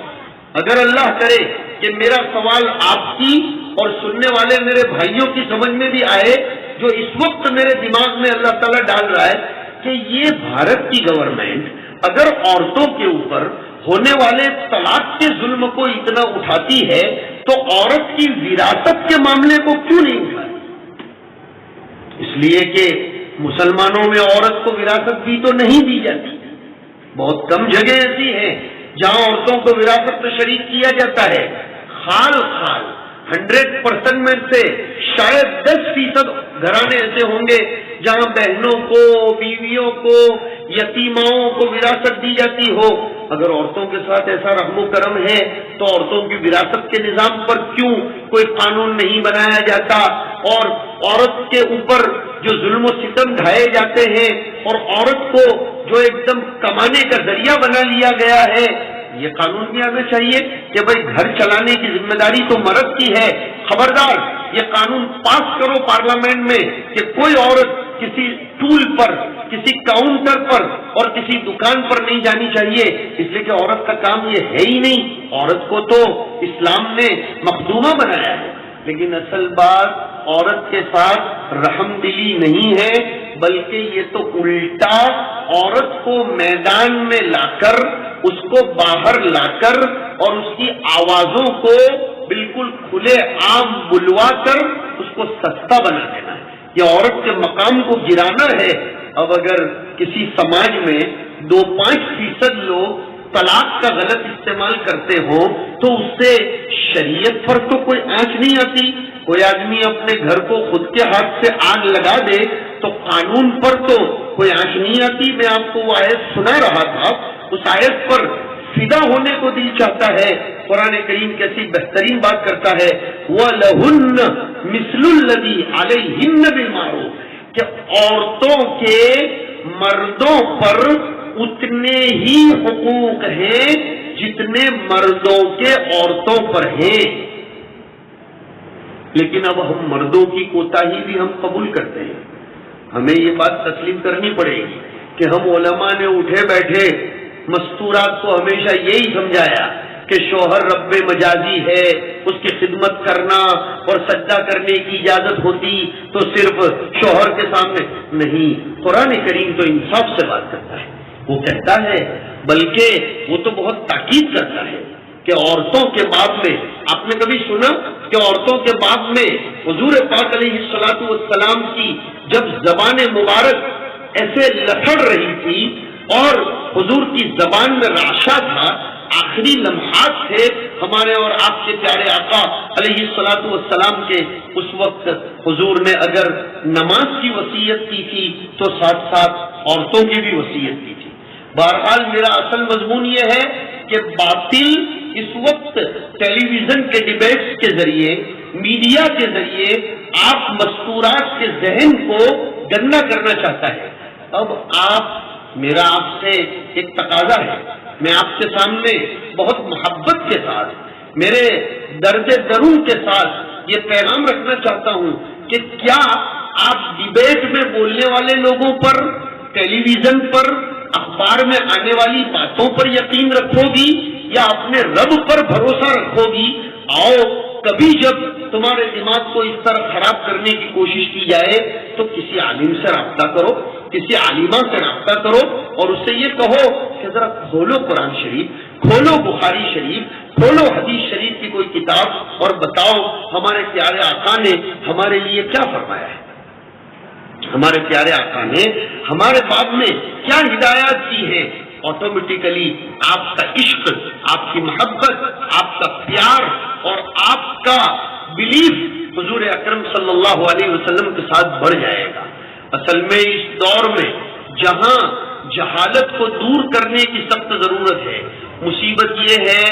اگر اللہ کرے کہ میرا سوال آپ کی اور سننے والے میرے بھائیوں کی سمجھ میں بھی آئے، جو اس وقت میرے دماغ میں اللہ تعالیٰ ڈال رہا ہے کہ یہ بھارت کی گورنمنٹ اگر عورتوں کے اوپر ہونے والے طلاق کے ظلم کو اتنا اٹھاتی ہے تو عورت کی وراثت کے معاملے کو کیوں نہیں اٹھاتی؟ اس لیے کہ مسلمانوں میں عورت کو وراثت بھی تو نہیں دی جاتی. بہت کم جگہ ایسی ہیں جہاں عورتوں کو وراثت میں شریک کیا جاتا ہے. خال 100% میں سے شاید 10% گھرانے ایسے ہوں گے جہاں بہنوں کو، بیویوں کو، یتیماؤں کو وراثت دی جاتی ہو. اگر عورتوں کے ساتھ ایسا رحم و کرم ہے تو عورتوں کی وراثت کے نظام پر کیوں کوئی قانون نہیں بنایا جاتا؟ اور عورت کے اوپر جو ظلم و ستم ڈھائے جاتے ہیں اور عورت کو جو ایک دم کمانے کا ذریعہ بنا لیا گیا ہے، یہ قانون بھی آنا چاہیے کہ بھائی گھر چلانے کی ذمہ داری تو مرد کی ہے. خبردار یہ قانون پاس کرو پارلیمنٹ میں کہ کوئی عورت کسی ٹول پر، کسی کاؤنٹر پر اور کسی دکان پر نہیں جانی چاہیے، اس لیے کہ عورت کا کام یہ ہے ہی نہیں. عورت کو تو اسلام نے مخدومہ بنایا ہے. لیکن اصل بات عورت کے ساتھ رحم دلی نہیں ہے، بلکہ یہ تو الٹا عورت کو میدان میں لا کر، اس کو باہر لا کر اور اس کی آوازوں کو بالکل کھلے عام بلوا کر اس کو سستا بنا دینا ہے. یا عورت کے مقام کو گرانا ہے. اب اگر کسی سماج میں 2-5% لوگ طلاق کا غلط استعمال کرتے ہوں تو اس سے شریعت پر تو کوئی آنچ نہیں آتی. کوئی آدمی اپنے گھر کو خود کے ہاتھ سے آگ لگا دے تو قانون پر تو کوئی آنچ نہیں آتی. میں آپ کو وہ آیت سنا رہا تھا, اس آیت پر فدا ہونے کو دل چاہتا ہے. قرآن کریم کیسی بہترین بات کرتا ہے, وَلَهُنَّ مِثْلُ الَّذِي عَلَيْهِنَّ بِالْمَعْرُوفِ, کہ عورتوں کے مردوں پر اتنے ہی حقوق ہیں جتنے مردوں کے عورتوں پر ہیں. لیکن اب ہم مردوں کی کوتاہی بھی ہم قبول کرتے ہیں. ہمیں یہ بات تسلیم کرنی پڑے گی کہ ہم علماء نے اٹھے بیٹھے مستورات کو ہمیشہ یہی سمجھایا کہ شوہر رب مجازی ہے, اس کی خدمت کرنا اور سجدہ کرنے کی اجازت ہوتی تو صرف شوہر کے سامنے نہیں. قرآن کریم تو انصاف سے بات کرتا ہے. وہ کہتا ہے, بلکہ وہ تو بہت تاکید کرتا ہے کہ عورتوں کے باب میں, آپ نے کبھی سنا کہ عورتوں کے باب میں حضور پاک علیہ الصلوۃ والسلام کی جب زبان مبارک ایسے لتڑ رہی تھی اور حضور کی زبان میں رعشہ تھا, آخری لمحات تھے ہمارے اور آپ کے پیارے آقا علیہ الصلوۃ والسلام کے, اس وقت حضور نے اگر نماز کی وصیت کی تھی تو ساتھ ساتھ عورتوں کی بھی وصیت کی تھی. بہرحال میرا اصل مضمون یہ ہے کہ باطل اس وقت ٹیلی ویژن کے ڈیبیٹس کے ذریعے, میڈیا کے ذریعے آپ مستورات کے ذہن کو گندا کرنا چاہتا ہے. اب میرا آپ سے ایک تقاضا ہے, میں آپ کے سامنے بہت محبت کے ساتھ, میرے درد درون کے ساتھ یہ پیغام رکھنا چاہتا ہوں کہ کیا آپ ڈیبیٹ میں بولنے والے لوگوں پر, ٹیلی ویژن پر, اخبار میں آنے والی باتوں پر یقین رکھو گی یا اپنے رب پر بھروسہ رکھو گی؟ آؤ کبھی جب تمہارے دماغ کو اس طرح خراب کرنے کی کوشش کی جائے تو کسی عالم سے رابطہ کرو, کسی عالمہ سے رابطہ کرو اور اس سے یہ کہو کہ ذرا کھولو قرآن شریف, کھولو بخاری شریف, کھولو حدیث شریف کی کوئی کتاب اور بتاؤ ہمارے پیارے آقا نے ہمارے لیے کیا فرمایا ہے. ہمارے پیارے آقا نے ہمارے باب میں کیا ہدایات دی ہیں. آٹومیٹیکلی آپ کا عشق, آپ کی محبت, آپ کا پیار اور آپ کا بلیف حضور اکرم صلی اللہ علیہ وسلم کے ساتھ بڑھ جائے گا. اصل میں اس دور میں جہاں جہالت کو دور کرنے کی سخت ضرورت ہے, مصیبت یہ ہے,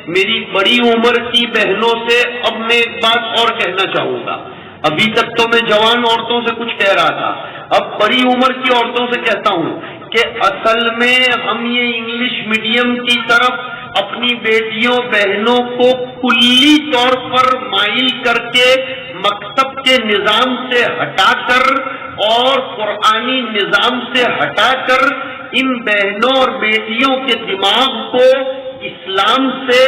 میری بڑی عمر کی بہنوں سے اب میں ایک بات اور کہنا چاہوں گا. ابھی تک تو میں جوان عورتوں سے کچھ کہہ رہا تھا, اب بڑی عمر کی عورتوں سے کہتا ہوں کہ اصل میں ہم یہ انگلش میڈیم کی طرف اپنی بیٹیوں بہنوں کو کلی طور پر مائل کر کے مکتب کے نظام سے ہٹا کر اور قرآنی نظام سے ہٹا کر ان بہنوں اور بیٹیوں کے دماغ کو اسلام سے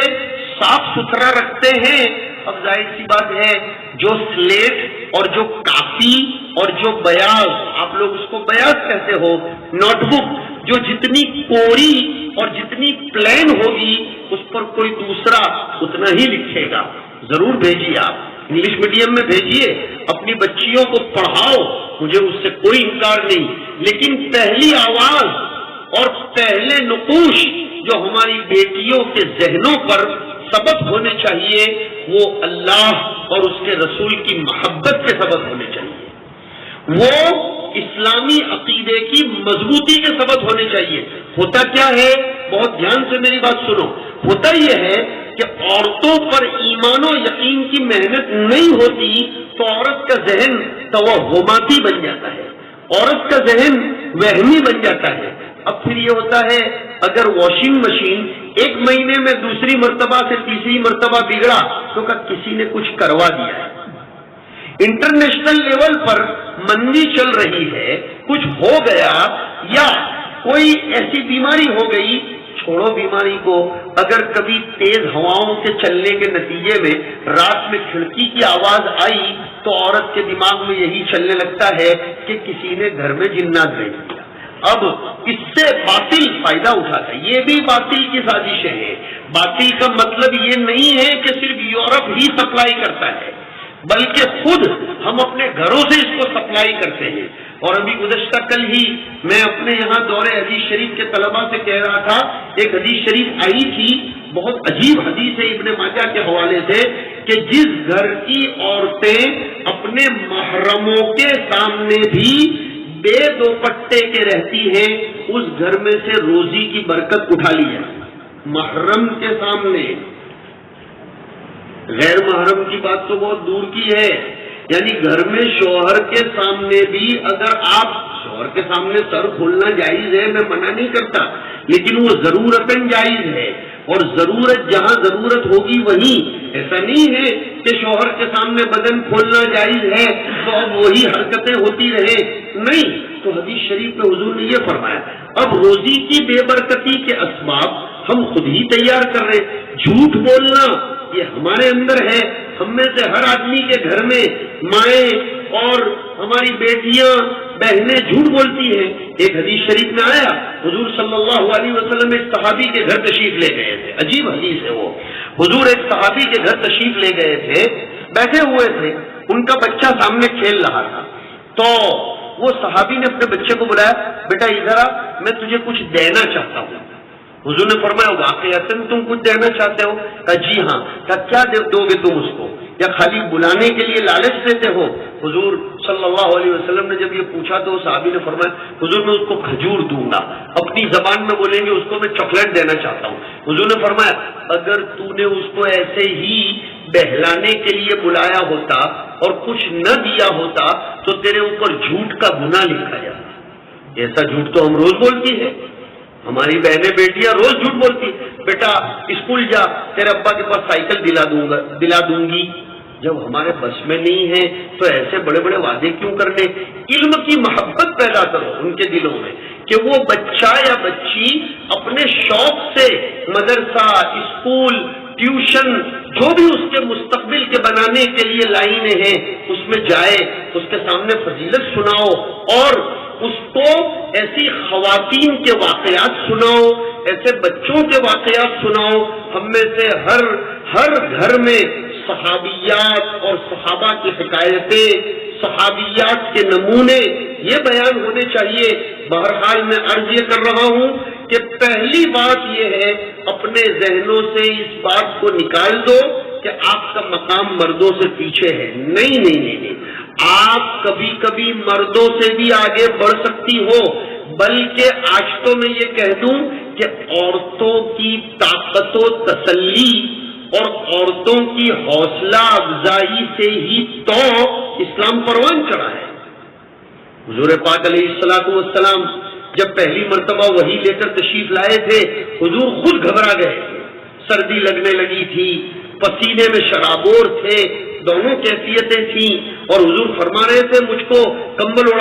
صاف ستھرا رکھتے ہیں. اب ظاہر سی بات ہے, جو سلیٹ اور جو کاپی اور جو بیاض, آپ لوگ اس کو بیاض کہتے ہو, نوٹ بک, جو جتنی کوری اور جتنی پلین ہوگی اس پر کوئی دوسرا اتنا ہی لکھے گا. ضرور بھیجیے, آپ انگلش میڈیم میں بھیجیے, اپنی بچیوں کو پڑھاؤ, مجھے اس سے کوئی انکار نہیں, لیکن پہلی آواز اور پہلے نقوش جو ہماری بیٹیوں کے ذہنوں پر سبق ہونے چاہیے وہ اللہ اور اس کے رسول کی محبت کے سبق ہونے چاہیے, وہ اسلامی عقیدے کی مضبوطی کے سبق ہونے چاہیے. ہوتا کیا ہے, بہت دھیان سے میری بات سنو, ہوتا یہ ہے کہ عورتوں پر ایمان و یقین کی محنت نہیں ہوتی تو عورت کا ذہن توہماتی بن جاتا ہے, عورت کا ذہن وہمی بن جاتا ہے. اب پھر یہ ہوتا ہے, اگر واشنگ مشین ایک مہینے میں دوسری مرتبہ سے تیسری مرتبہ بگڑا تو کسی نے کچھ کروا دیا ہے. انٹرنیشنل لیول پر مندی چل رہی ہے, کچھ ہو گیا یا کوئی ایسی بیماری ہو گئی, چھوڑو بیماری کو, اگر کبھی تیز ہواؤں کے چلنے کے نتیجے میں رات میں کھڑکی کی آواز آئی تو عورت کے دماغ میں یہی چلنے لگتا ہے کہ کسی نے گھر میں جنات بھیج دیا. اب اس سے باطل فائدہ اٹھاتا ہے, یہ بھی باطل کی سازشیں ہیں. باطل کا مطلب یہ نہیں ہے کہ صرف یورپ ہی سپلائی کرتا ہے, بلکہ خود ہم اپنے گھروں سے اس کو سپلائی کرتے ہیں. اور ابھی گزشتہ کل ہی میں اپنے یہاں دورے حدیث شریف کے طلباء سے کہہ رہا تھا، ایک حدیث شریف آئی تھی، بہت عجیب حدیث ہے ابن ماجہ کے حوالے سے، کہ جس گھر کی عورتیں اپنے محرموں کے سامنے بھی بے دوپٹے کے رہتی ہیں، اس گھر میں سے روزی کی برکت اٹھا لی جائے. محرم کے سامنے، غیر محرم کی بات تو بہت دور کی ہے. یعنی گھر میں شوہر کے سامنے بھی اگر آپ، شوہر کے سامنے سر کھولنا جائز ہے، میں منع نہیں کرتا، لیکن وہ ضرورتاً جائز ہے. اور ضرورت جہاں ضرورت ہوگی وہیں، ایسا نہیں ہے کہ شوہر کے سامنے بدن کھولنا جائز ہے تو اب وہی حرکتیں ہوتی رہے، نہیں. تو حدیث شریف میں حضور نے یہ فرمایا. اب روزی کی بے برکتی کے اسباب ہم خود ہی تیار کر رہے. جھوٹ بولنا یہ ہمارے اندر ہے. ہم میں سے ہر آدمی کے گھر میں مائیں اور ہماری بیٹیاں بہنیں جھوٹ بولتی ہیں. ایک حدیث شریف میں آیا، حضور صلی اللہ علیہ وسلم ایک صحابی کے گھر تشریف لے گئے تھے. عجیب حدیث ہے وہ. حضور ایک صحابی کے گھر تشریف لے گئے تھے، بیٹھے ہوئے تھے، ان کا بچہ سامنے کھیل رہا تھا. تو وہ صحابی نے اپنے بچے کو بلایا، بیٹا ادھر آ، میں تجھے کچھ دینا چاہتا ہوں. حضور نے فرمایا واقعتاً تم کچھ دینا چاہتے ہو؟ کہا جی ہاں. کہا کیا دو گے تم اس کو، یا خالی بلانے کے لیے لالچ دیتے ہو؟ حضور صلی اللہ علیہ وسلم نے جب یہ پوچھا تو صحابی نے فرمایا حضور میں اس کو کھجور دوں گا. اپنی زبان میں بولیں گے اس کو میں چاکلیٹ دینا چاہتا ہوں. حضور نے فرمایا اگر تو نے اس کو ایسے ہی بہلانے کے لیے بلایا ہوتا اور کچھ نہ دیا ہوتا تو تیرے اوپر جھوٹ کا گناہ لکھا جاتا. ایسا جھوٹ تو ہم روز بولتی ہیں، ہماری بہنیں بیٹیاں روز جھوٹ بولتی. بیٹا اسکول جا، تیرے ابا کے پاس سائیکل دلا دوں گی. جب ہمارے بس میں نہیں ہے تو ایسے بڑے بڑے وعدے کیوں کرنے؟ علم کی محبت پیدا کرو ان کے دلوں میں کہ وہ بچہ یا بچی اپنے شوق سے مدرسہ، اسکول، ٹیوشن، جو بھی اس کے مستقبل کے بنانے کے لیے لائنیں ہیں اس میں جائے، اس کے سامنے فضیلت سناؤ اور اس کو ایسی خواتین کے واقعات سناؤ، ایسے بچوں کے واقعات سناؤ. ہم میں سے ہر گھر میں صحابیات اور صحابہ کی حکایتیں، صحابیات کے نمونے یہ بیان ہونے چاہیے. بہرحال میں عرض یہ کر رہا ہوں کہ پہلی بات یہ ہے اپنے ذہنوں سے اس بات کو نکال دو کہ آپ کا مقام مردوں سے پیچھے ہے. نہیں، آپ کبھی کبھی مردوں سے بھی آگے بڑھ سکتی ہو. بلکہ آج تو میں یہ کہہ دوں کہ عورتوں کی طاقت و تسلی اور عورتوں کی حوصلہ افزائی سے ہی تو اسلام پروان چڑھا ہے. حضور پاک علیہ السلام جب پہلی مرتبہ وحی لے کر تشریف لائے تھے، حضور خود گھبرا گئے. سردی لگنے لگی تھی، پسینے میں شرابور تھے، دونوں کیفیتیں تھیں، اور حضور فرما رہے تھے مجھ کو کمبل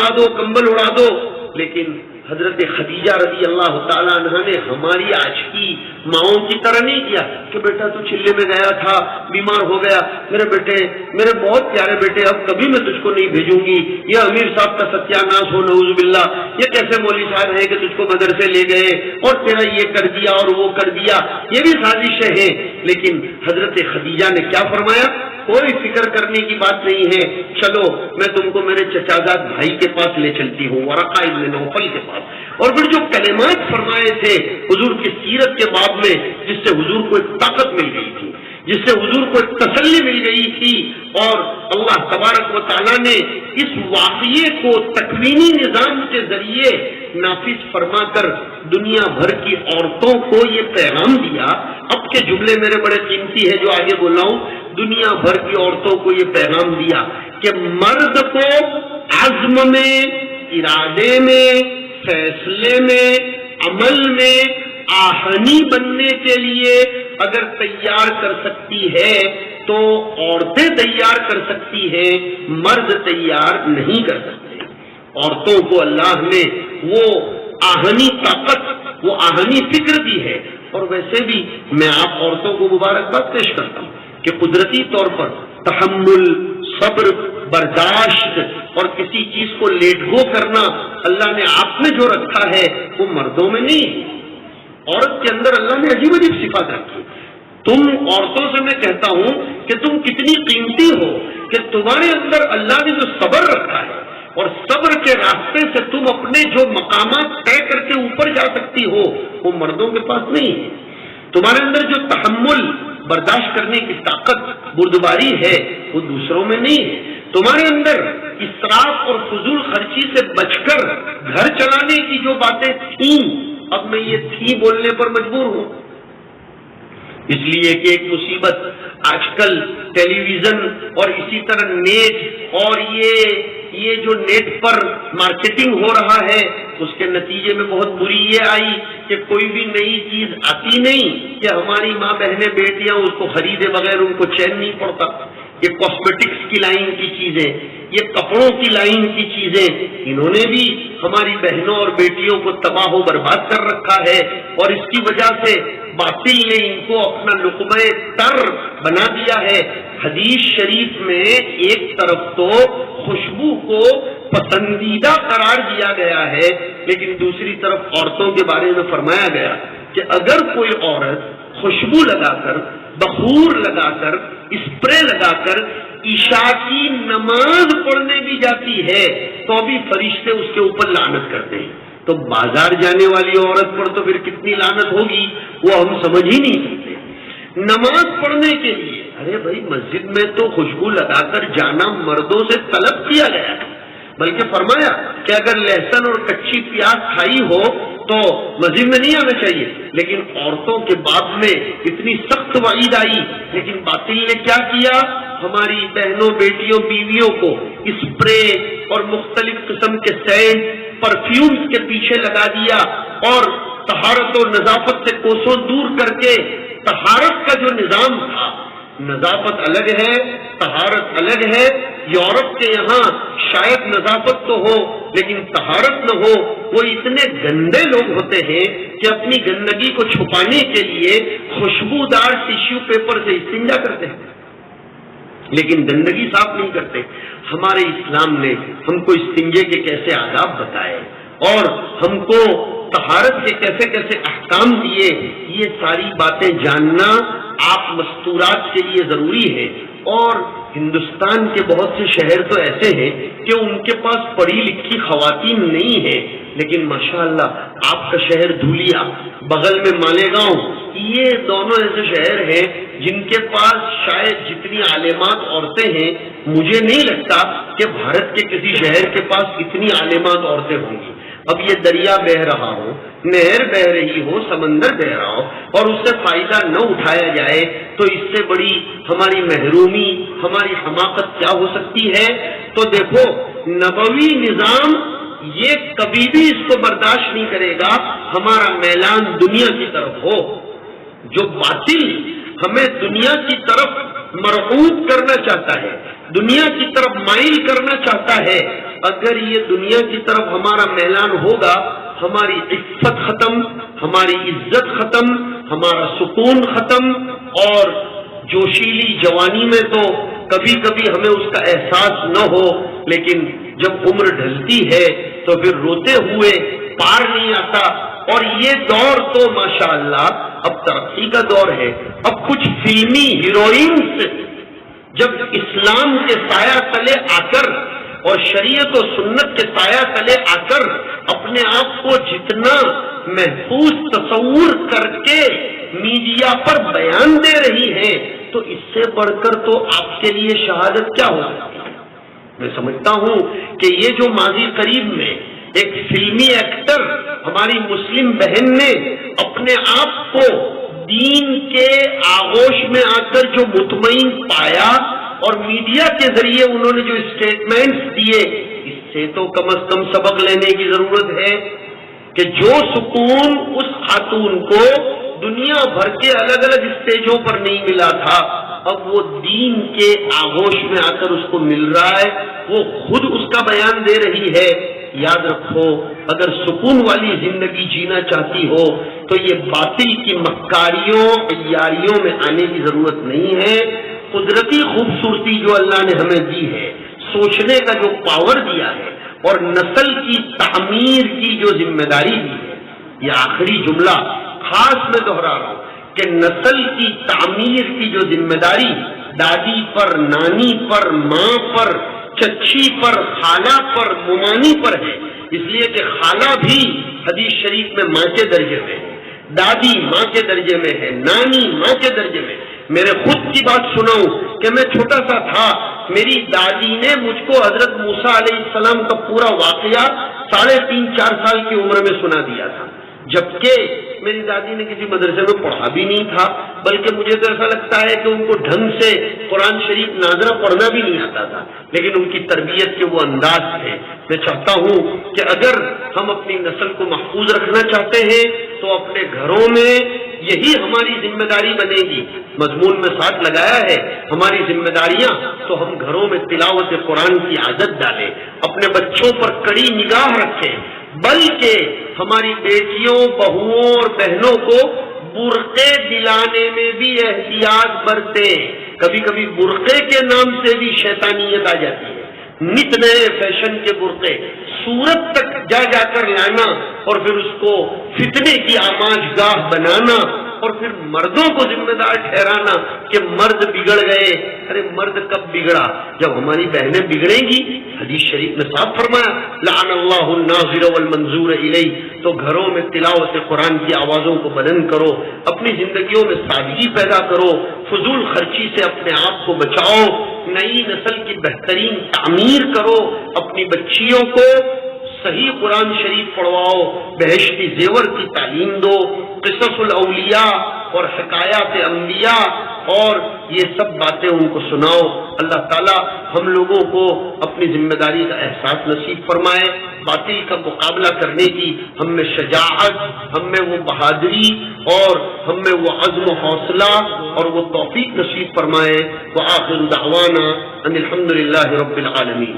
اڑا دو. لیکن حضرت خدیجہ رضی اللہ تعالیٰ عنہ نے ہماری آج کی ماؤں کی طرح نہیں کیا کہ بیٹا تو چلے میں گیا تھا، بیمار ہو گیا، میرے بہت پیارے بیٹے اب کبھی میں تجھ کو نہیں بھیجوں گی. یہ امیر صاحب کا ستیہ ناش ہو نعوذ باللہ، یہ کیسے مولوی صاحب ہیں کہ تجھ کو مدرسے لے گئے اور تیرا یہ کر دیا اور وہ کر دیا، یہ بھی سازشیں ہیں. لیکن حضرت خدیجہ نے کیا فرمایا؟ کوئی فکر کرنے کی بات نہیں ہے، چلو میں تم کو میرے چچازاد بھائی کے پاس لے چلتی ہوں، ورقہ ابن نوفل کے پاس. اور پھر جو کلمات فرمائے تھے حضور کی سیرت کے باب میں، جس سے حضور کو ایک طاقت مل گئی تھی، جس سے حضور کو ایک تسلی مل گئی تھی، اور اللہ تبارک و تعالیٰ نے اس واقعے کو تکوینی نظام کے ذریعے نافذ فرما کر دنیا بھر کی عورتوں کو یہ پیغام دیا. اب کے جملے میرے بڑے قیمتی ہے جو آگے بول رہا ہوں. دنیا بھر کی عورتوں کو یہ پیغام دیا کہ مرد کو عزم میں، ارادے میں، فیصلے میں، عمل میں آہنی بننے کے لیے اگر تیار کر سکتی ہے تو عورتیں تیار کر سکتی ہیں، مرد تیار نہیں کر سکتے. عورتوں کو اللہ نے وہ آہنی طاقت، وہ آہنی فکر دی ہے. اور ویسے بھی میں آپ عورتوں کو مبارکباد پیش کرتا ہوں کہ قدرتی طور پر تحمل، صبر، برداشت اور کسی چیز کو لیٹ گو کرنا اللہ نے آپ میں جو رکھا ہے وہ مردوں میں نہیں ہے. عورت کے اندر اللہ نے عجیب عجیب صفات رکھی. تم عورتوں سے میں کہتا ہوں کہ تم کتنی قیمتی ہو کہ تمہارے اندر اللہ نے جو صبر رکھا ہے اور صبر کے راستے سے تم اپنے جو مقامات طے کر کے اوپر جا سکتی ہو وہ مردوں کے پاس نہیں ہے. تمہارے اندر جو تحمل برداشت کرنے کی طاقت بردباری ہے وہ دوسروں میں نہیں ہے. تمہارے اندر اسراف اور فضول خرچی سے بچ کر گھر چلانے کی جو باتیں تھیں اب میں یہ تھی بولنے پر مجبور ہوں، اس لیے کہ ایک مصیبت آج کل ٹیلی ویژن اور اسی طرح نیٹ اور یہ جو نیٹ پر مارکیٹنگ ہو رہا ہے اس کے نتیجے میں بہت بری یہ آئی کہ کوئی بھی نئی چیز آتی نہیں کہ ہماری ماں بہنیں بیٹیاں اس کو خریدے بغیر ان کو چین نہیں پڑتا. یہ کاسمیٹکس کی لائن کی چیزیں، یہ کپڑوں کی لائن کی چیزیں، انہوں نے بھی ہماری بہنوں اور بیٹیوں کو تباہ و برباد کر رکھا ہے اور اس کی وجہ سے باطل نے ان کو اپنا لقمہ تر بنا دیا ہے. حدیث شریف میں ایک طرف تو خوشبو کو پسندیدہ قرار دیا گیا ہے لیکن دوسری طرف عورتوں کے بارے میں فرمایا گیا کہ اگر کوئی عورت خوشبو لگا کر، بخور لگا کر، اسپرے لگا کر عشاء کی نماز پڑھنے بھی جاتی ہے تو بھی فرشتے اس کے اوپر لعنت کرتے ہیں. تو بازار جانے والی عورت پر تو پھر کتنی لعنت ہوگی وہ ہم سمجھ ہی نہیں سکتے. نماز پڑھنے کے لیے ارے بھائی مسجد میں تو خوشبو لگا کر جانا مردوں سے طلب کیا گیا ہے، بلکہ فرمایا کہ اگر لہسن اور کچی پیاز کھائی ہو تو مسجد میں نہیں آنا چاہیے. لیکن عورتوں کے باب میں اتنی سخت وعید آئی، لیکن باطل نے کیا کیا؟ ہماری بہنوں، بیٹیوں، بیویوں کو اسپرے اور مختلف قسم کے سینٹ، پرفیومز کے پیچھے لگا دیا اور طہارت اور نظافت سے کوسوں دور کر کے طہارت کا جو نظام تھا، نظافت الگ ہے، طہارت الگ ہے. یورپ کے یہاں شاید نظافت تو ہو لیکن طہارت نہ ہو. وہ اتنے گندے لوگ ہوتے ہیں کہ اپنی گندگی کو چھپانے کے لیے خوشبودار ٹیشو پیپر سے استنجا کرتے ہیں لیکن گندگی صاف نہیں کرتے. ہمارے اسلام نے ہم کو استنجے کے کیسے آداب بتائے اور ہم کو طہارت کے کیسے کیسے احکام دیے، یہ ساری باتیں جاننا آپ مستورات کے لیے ضروری ہے. اور ہندوستان کے بہت سے شہر تو ایسے ہیں کہ ان کے پاس پڑھی لکھی خواتین نہیں ہیں، لیکن ماشاءاللہ آپ کا شہر دھولیا، بغل میں مالیگاؤں، یہ دونوں ایسے شہر ہیں جن کے پاس شاید جتنی عالمات عورتیں ہیں مجھے نہیں لگتا کہ بھارت کے کسی شہر کے پاس اتنی عالمات عورتیں ہوں گی. اب یہ دریا بہہ رہا ہو، نہر بہہ رہی ہو، سمندر بہہ رہا ہو اور اس سے فائدہ نہ اٹھایا جائے تو اس سے بڑی ہماری محرومی، ہماری حماقت کیا ہو سکتی ہے؟ تو دیکھو نبوی نظام یہ کبھی بھی اس کو برداشت نہیں کرے گا ہمارا میلان دنیا کی طرف ہو. جو باطل ہمیں دنیا کی طرف مرغوب کرنا چاہتا ہے، دنیا کی طرف مائل کرنا چاہتا ہے، اگر یہ دنیا کی طرف ہمارا میلان ہوگا ہماری عفت ختم، ہماری عزت ختم، ہمارا سکون ختم. اور جوشیلی جوانی میں تو کبھی کبھی ہمیں اس کا احساس نہ ہو لیکن جب عمر ڈھلتی ہے تو پھر روتے ہوئے پار نہیں آتا. اور یہ دور تو ماشاءاللہ اب ترقی کا دور ہے. اب کچھ فلمی ہیروئنز جب اسلام کے سایہ تلے آ کر اور شریعت و سنت کے سایہ تلے آ کر اپنے آپ کو جتنا محفوظ تصور کر کے میڈیا پر بیان دے رہی ہیں تو اس سے بڑھ کر تو آپ کے لیے شہادت کیا ہو سکتی ہے؟ میں سمجھتا ہوں کہ یہ جو ماضی قریب میں ایک فلمی ایکٹر ہماری مسلم بہن نے اپنے آپ کو دین کے آغوش میں آ کر جو مطمئن پایا اور میڈیا کے ذریعے انہوں نے جو اسٹیٹمنٹس دیے، اس سے تو کم از کم سبق لینے کی ضرورت ہے کہ جو سکون اس خاتون کو دنیا بھر کے الگ الگ اسٹیجوں پر نہیں ملا تھا اب وہ دین کے آغوش میں آ کر اس کو مل رہا ہے. وہ خود اس کا بیان دے رہی ہے. یاد رکھو اگر سکون والی زندگی جینا چاہتی ہو تو یہ باطل کی مکاریوں عیاریوں میں آنے کی ضرورت نہیں ہے. قدرتی خوبصورتی جو اللہ نے ہمیں دی ہے، سوچنے کا جو پاور دیا ہے اور نسل کی تعمیر کی جو ذمہ داری دی ہے، یہ آخری جملہ خاص میں دہرا رہا ہوں کہ نسل کی تعمیر کی جو ذمہ داری دادی پر، نانی پر، ماں پر، چچی پر، خالہ پر، ممانی پر ہے، اس لیے کہ خالہ بھی حدیث شریف میں ماں کے درجے میں ہے، دادی ماں کے درجے میں ہے، نانی ماں کے درجے میں۔ میرے خود کی بات سناؤں کہ میں چھوٹا سا تھا، میری دادی نے مجھ کو حضرت موسیٰ علیہ السلام کا پورا واقعہ 3.5-4 سال کی عمر میں سنا دیا تھا، جبکہ میری دادی نے کسی مدرسے میں پڑھا بھی نہیں تھا، بلکہ مجھے تو ایسا لگتا ہے کہ ان کو ڈھنگ سے قرآن شریف ناظرہ پڑھنا بھی نہیں آتا تھا، لیکن ان کی تربیت کے وہ انداز تھے۔ میں چاہتا ہوں کہ اگر ہم اپنی نسل کو محفوظ رکھنا چاہتے ہیں تو اپنے گھروں میں یہی ہماری ذمہ داری بنے گی۔ مضمون میں ساتھ لگایا ہے ہماری ذمہ داریاں، تو ہم گھروں میں تلاوت قرآن کی عادت ڈالیں، اپنے بچوں پر کڑی نگاہ رکھیں، بلکہ ہماری بیٹیوں، بہوؤں اور بہنوں کو برقعے دلانے میں بھی احتیاط برتیں۔ کبھی کبھی برقعے کے نام سے بھی شیطانیت آ جاتی ہے، نت نئے فیشن کے برقعے صورت تک جا جا کر لانا اور پھر اس کو فتنے کی آماج گاہ بنانا اور پھر مردوں کو ذمہ دار ٹھہرانا کہ مرد بگڑ گئے۔ ارے مرد کب بگڑا؟ جب ہماری بہنیں بگڑیں گی۔ حدیث شریف میں صاف فرمایا لعن اللہ الناظر والمنظور الیہ۔ تو گھروں میں تلاوت قرآن کی آوازوں کو بلند کرو، اپنی زندگیوں میں سادگی پیدا کرو، فضول خرچی سے اپنے آپ کو بچاؤ، نئی نسل کی بہترین تعمیر کرو، اپنی بچیوں کو صحیح قرآن شریف پڑھواؤ، بہشتی زیور کی تعلیم دو، قصص الاولیاء اور حکایات انبیاء اور یہ سب باتیں ان کو سناؤ۔ اللہ تعالیٰ ہم لوگوں کو اپنی ذمہ داری کا احساس نصیب فرمائے، باطل کا مقابلہ کرنے کی ہم میں شجاعت، ہم میں وہ بہادری اور ہم میں وہ عزم و حوصلہ اور وہ توفیق نصیب فرمائے۔ وآخر دعوانا ان الحمد للہ رب العالمین۔